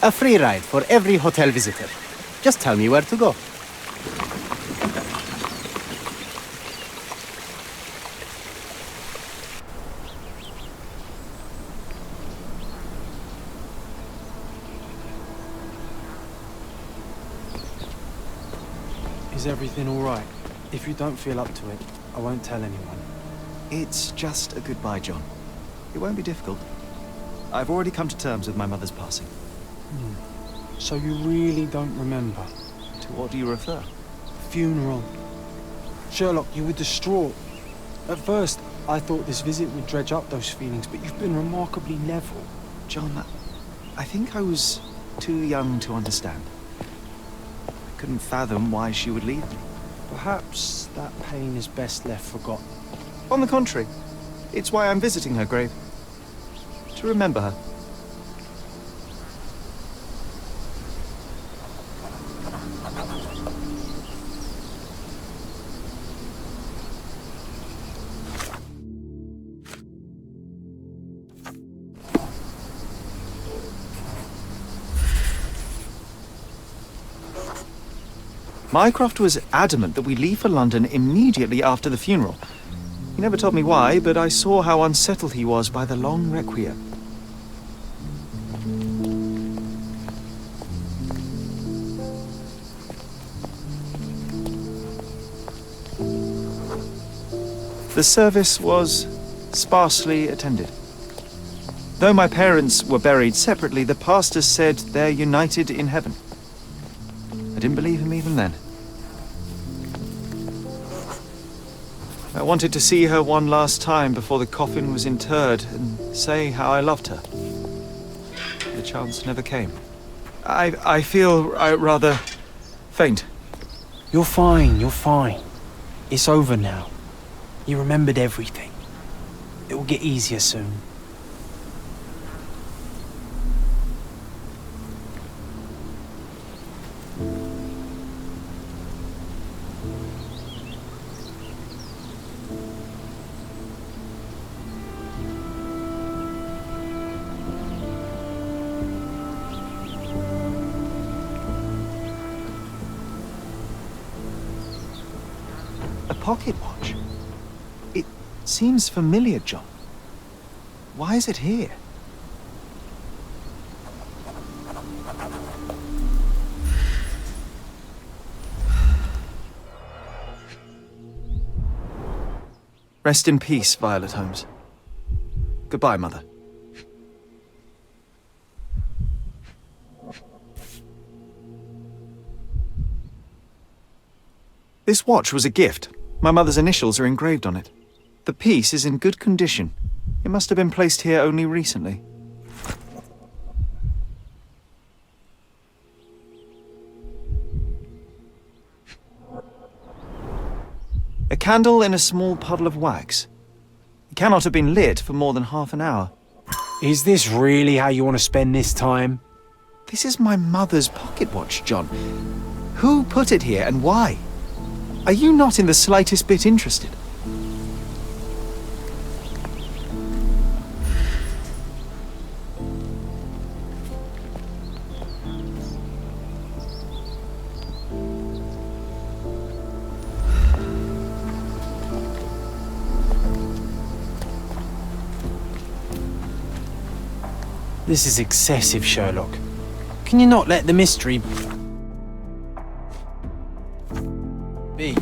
A free ride for every hotel visitor. Just tell me where to go. Is everything all right? If you don't feel up to it, I won't tell anyone. It's just a goodbye, John. It won't be difficult. I've already come to terms with my mother's passing. So you really don't remember? To what do you refer? Funeral. Sherlock, you were distraught. At first, I thought this visit would dredge up those feelings, but you've been remarkably level. John, I think I was too young to understand. I couldn't fathom why she would leave me. Perhaps that pain is best left forgotten. On the contrary, it's why I'm visiting her grave. To remember her. Mycroft was adamant that we leave for London immediately after the funeral. He never told me why, but I saw how unsettled he was by the long requiem. The service was sparsely attended. Though my parents were buried separately, the pastor said they're united in heaven. I didn't believe him even then. I wanted to see her one last time before the coffin was interred and say how I loved her. The chance never came. I feel rather faint. You're fine, you're fine. It's over now. You remembered everything. It will get easier soon. A pocket watch? It seems familiar, John. Why is it here? Rest in peace, Violet Holmes. Goodbye, Mother. This watch was a gift. My mother's initials are engraved on it. The piece is in good condition. It must have been placed here only recently. A candle in a small puddle of wax. It cannot have been lit for more than half an hour. Is this really how you want to spend this time? This is my mother's pocket watch, John. Who put it here and why? Are you not in the slightest bit interested? This is excessive, Sherlock. Can you not let the mystery be?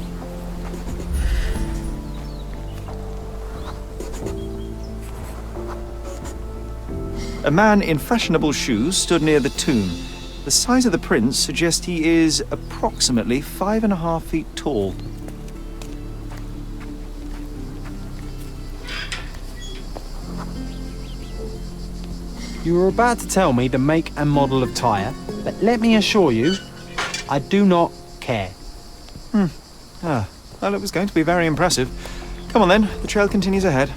A man in fashionable shoes stood near the tomb. The size of the prints suggests he is approximately 5.5 feet tall. You were about to tell me the make and model of tyre, but let me assure you, I do not care. Well, it was going to be very impressive. Come on then, the trail continues ahead.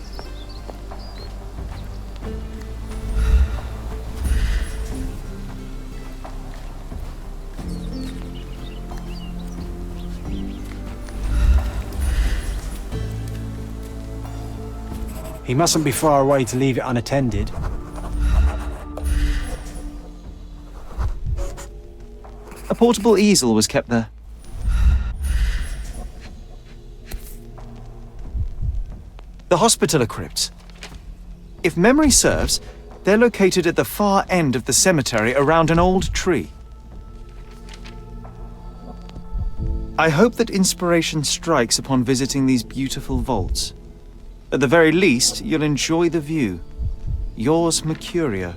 He mustn't be far away to leave it unattended. A portable easel was kept there. The Hospitaller crypts. If memory serves, they're located at the far end of the cemetery around an old tree. I hope that inspiration strikes upon visiting these beautiful vaults. At the very least, you'll enjoy the view. Yours, Mercurio.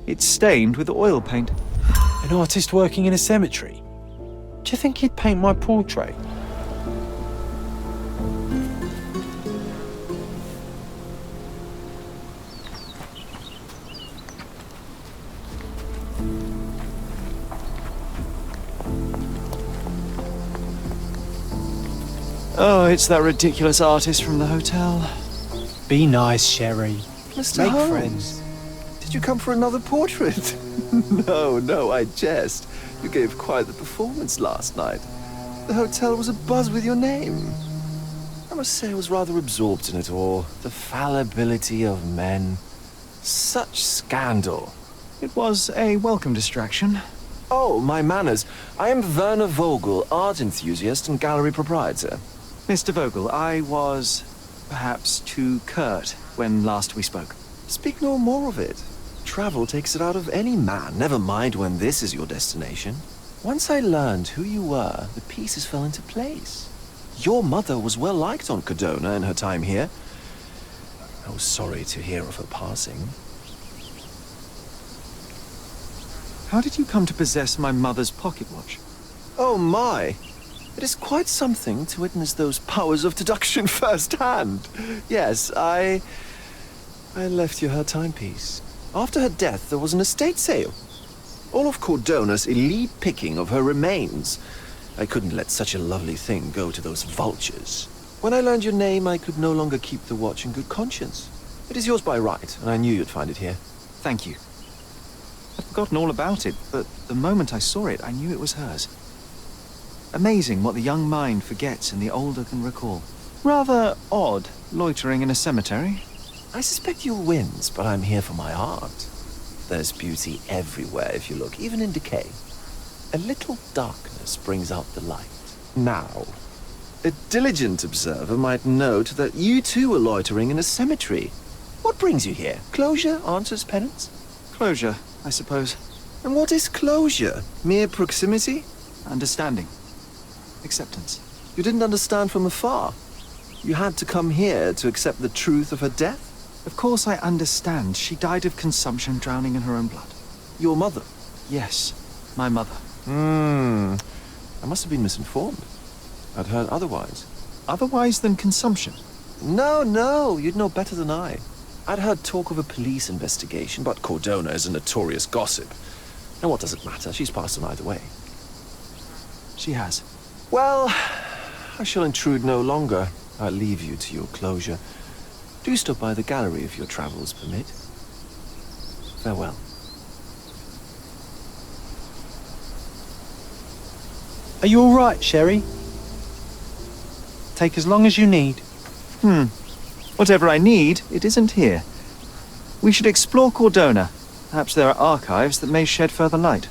It's stained with oil paint. An artist working in a cemetery? Do you think he'd paint my portrait? Oh, it's that ridiculous artist from the hotel. Be nice, Sherry. Mr. Make Holmes, friends. did you come for another portrait? No, I jest. You gave quite the performance last night. The hotel was abuzz with your name. I must say I was rather absorbed in it all. The fallibility of men. Such scandal. It was a welcome distraction. Oh, my manners. I am Werner Vogel, art enthusiast and gallery proprietor. Mr. Vogel, I was perhaps too curt when last we spoke. Speak no more of it. Travel takes it out of any man, never mind when this is your destination. Once I learned who you were, the pieces fell into place. Your mother was well liked on Codona in her time here. I was sorry to hear of her passing. How did you come to possess my mother's pocket watch? Oh my! It is quite something to witness those powers of deduction firsthand. Yes, I left you her timepiece. After her death, there was an estate sale. All of Cordona's elite picking of her remains. I couldn't let such a lovely thing go to those vultures. When I learned your name, I could no longer keep the watch in good conscience. It is yours by right, and I knew you'd find it here. Thank you. I'd forgotten all about it, but the moment I saw it, I knew it was hers. Amazing what the young mind forgets and the older can recall. Rather odd, loitering in a cemetery. I suspect you'll win, but I'm here for my art. There's beauty everywhere if you look, even in decay. A little darkness brings out the light. Now, a diligent observer might note that you too are loitering in a cemetery. What brings you here? Closure answers penance? Closure, I suppose. And what is closure? Mere proximity? Understanding. Acceptance. You didn't understand from afar. You had to come here to accept the truth of her death? Of course I understand. She died of consumption, drowning in her own blood. Your mother? Yes, my mother. I must have been misinformed. I'd heard otherwise. Otherwise than consumption? No, you'd know better than I. I'd heard talk of a police investigation, but Cordona is a notorious gossip. And what does it matter? She's passed on either way. She has. Well, I shall intrude no longer. I'll leave you to your closure. Do stop by the gallery if your travels permit. Farewell. Are you all right, Sherry? Take as long as you need. Whatever I need, it isn't here. We should explore Cordona. Perhaps there are archives that may shed further light.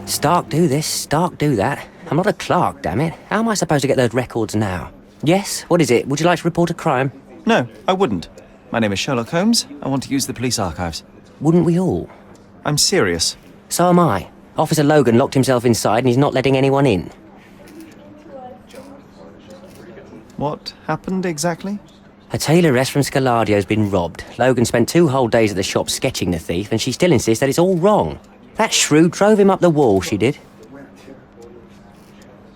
Stark do this, Stark do that. I'm not a clerk, damn it. How am I supposed to get those records now? Yes? What is it? Would you like to report a crime? No, I wouldn't. My name is Sherlock Holmes. I want to use the police archives. Wouldn't we all? I'm serious. So am I. Officer Logan locked himself inside and he's not letting anyone in. What happened exactly? A tailoress from Scaladio's been robbed. Logan spent 2 whole days at the shop sketching the thief and she still insists that it's all wrong. That shrew drove him up the wall, she did.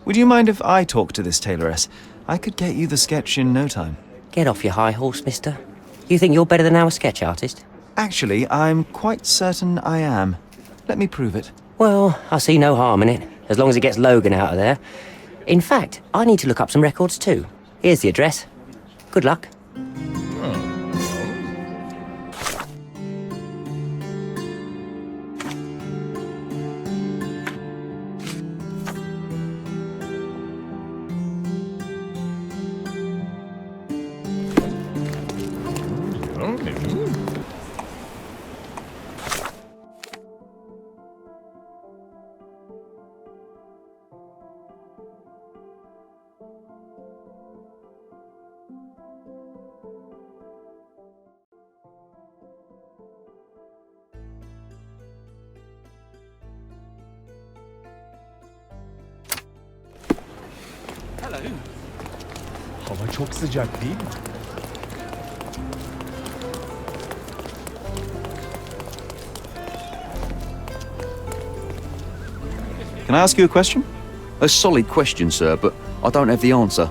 Would you mind if I talk to this tailoress? I could get you the sketch in no time. Get off your high horse, mister. You think you're better than our sketch artist? Actually, I'm quite certain I am. Let me prove it. Well, I see no harm in it, as long as it gets Logan out of there. In fact, I need to look up some records too. Here's the address. Good luck. Hava çok sıcak değil mi? Can I ask you a question? A solid question, sir, but I don't have the answer.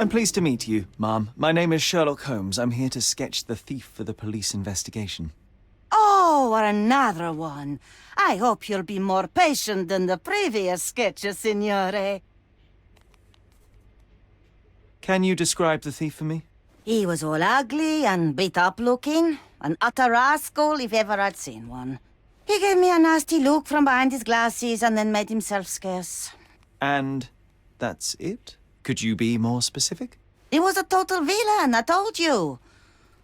I'm pleased to meet you, ma'am. My name is Sherlock Holmes. I'm here to sketch the thief for the police investigation. Oh, another one. I hope you'll be more patient than the previous sketches, signore. Can you describe the thief for me? He was all ugly and beat-up looking. An utter rascal if ever I'd seen one. He gave me a nasty look from behind his glasses and then made himself scarce. And that's it? Could you be more specific? He was a total villain, I told you.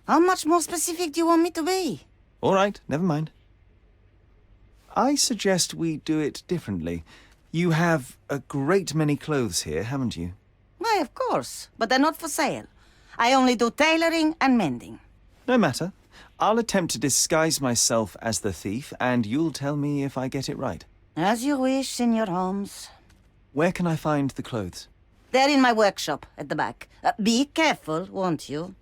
How much more specific do you want me to be? All right, never mind. I suggest we do it differently. You have a great many clothes here, haven't you? Why, of course, but they're not for sale. I only do tailoring and mending. No matter. I'll attempt to disguise myself as the thief, and you'll tell me if I get it right. As you wish, Senor Holmes. Where can I find the clothes? They're in my workshop at the back. Be careful, won't you?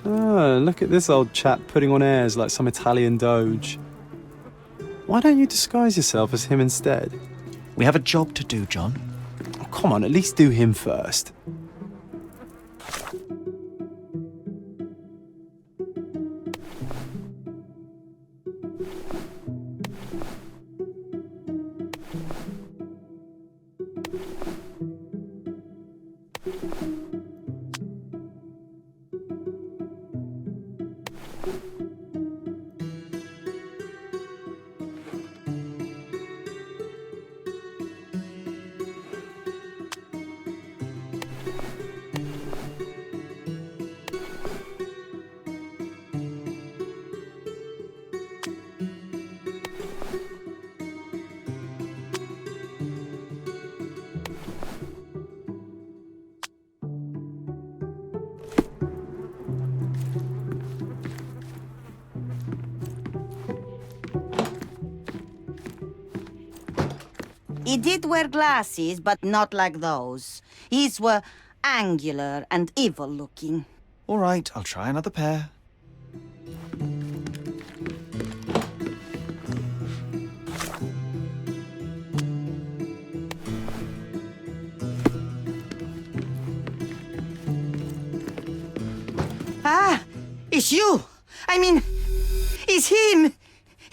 Ah, look at this old chap putting on airs like some Italian doge. Why don't you disguise yourself as him instead? We have a job to do, John. Oh, come on, at least do him first. He did wear glasses, but not like those. His were angular and evil-looking. All right, I'll try another pair. It's you! I mean, it's him!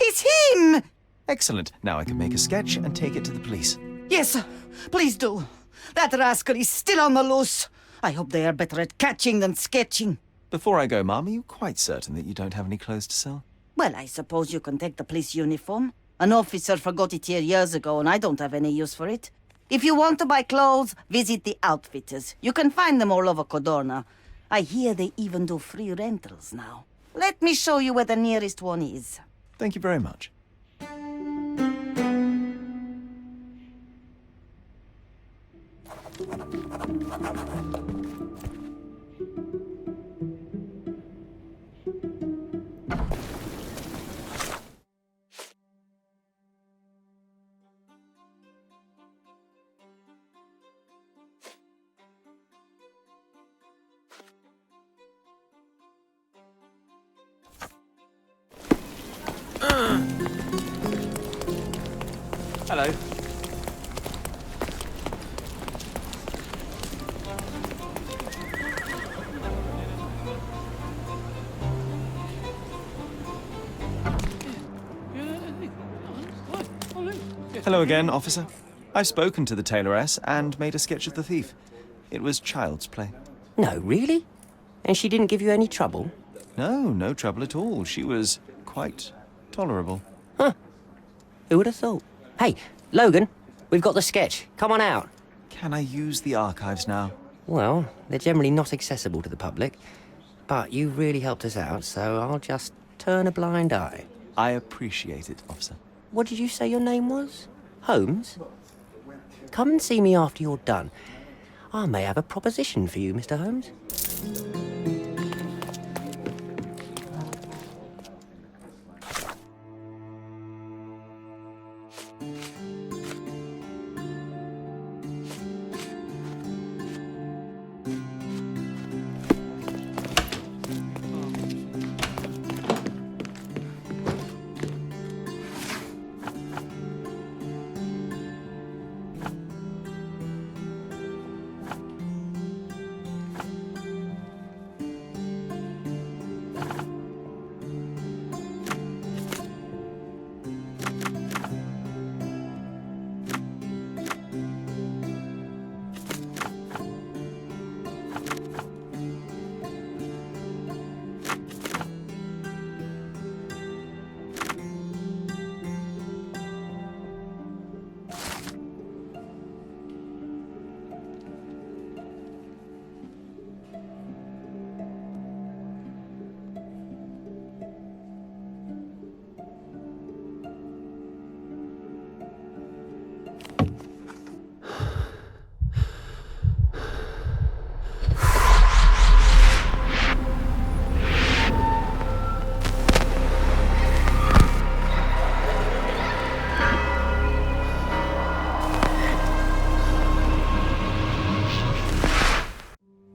It's him! Excellent. Now I can make a sketch and take it to the police. Yes, please do. That rascal is still on the loose. I hope they are better at catching than sketching. Before I go, Mum, are you quite certain that you don't have any clothes to sell? Well, I suppose you can take the police uniform. An officer forgot it here years ago, and I don't have any use for it. If you want to buy clothes, visit the outfitters. You can find them all over Codorna. I hear they even do free rentals now. Let me show you where the nearest one is. Thank you very much. Hello. Hello again, officer. I've spoken to the tailoress and made a sketch of the thief. It was child's play. No, really? And she didn't give you any trouble? No, no trouble at all. She was quite tolerable. Huh. Who would have thought? Hey, Logan, we've got the sketch. Come on out. Can I use the archives now? Well, they're generally not accessible to the public. But you really helped us out, so I'll just turn a blind eye. I appreciate it, officer. What did you say your name was? Holmes? Come and see me after you're done. I may have a proposition for you, Mr. Holmes.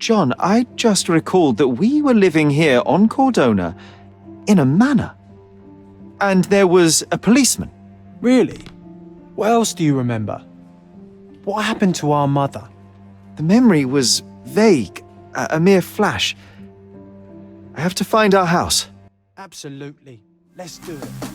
John, I just recalled that we were living here on Cordona in a manor. And there was a policeman. Really? What else do you remember? What happened to our mother? The memory was vague, a mere flash. I have to find our house. Absolutely. Let's do it.